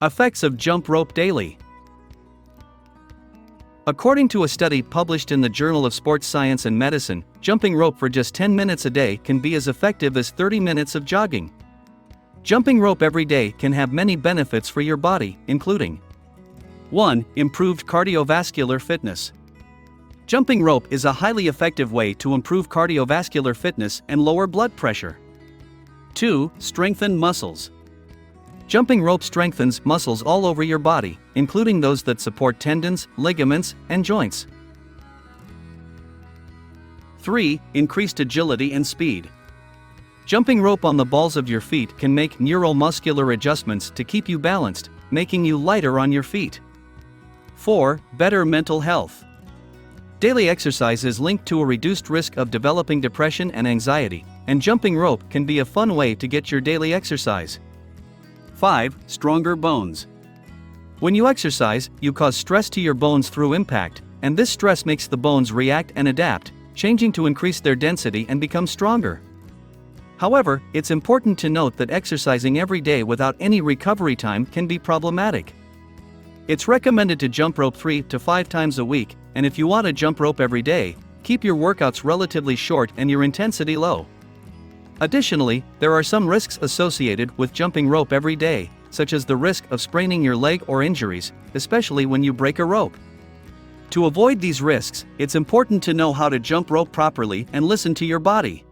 Effects of jump rope daily. According to a study published in the Journal of Sports Science and Medicine, jumping rope for just 10 minutes a day can be as effective as 30 minutes of jogging. Jumping rope every day can have many benefits for your body, including 1. Improved cardiovascular fitness. Jumping rope is a highly effective way to improve cardiovascular fitness and lower blood pressure. 2. Strengthen muscles. Jumping rope strengthens muscles all over your body, including those that support tendons, ligaments, and joints. 3. Increased agility and speed. Jumping rope on the balls of your feet can make neuromuscular adjustments to keep you balanced, making you lighter on your feet. 4. Better mental health. Daily exercise is linked to a reduced risk of developing depression and anxiety, and jumping rope can be a fun way to get your daily exercise. 5. Stronger bones. When you exercise, you cause stress to your bones through impact, and this stress makes the bones react and adapt, changing to increase their density and become stronger. However, it's important to note that exercising every day without any recovery time can be problematic. It's recommended to jump rope 3 to 5 times a week, and if you want to jump rope every day, keep your workouts relatively short and your intensity low. Additionally, there are some risks associated with jumping rope every day, such as the risk of spraining your leg or injuries, especially when you break a rope. To avoid these risks, it's important to know how to jump rope properly and listen to your body.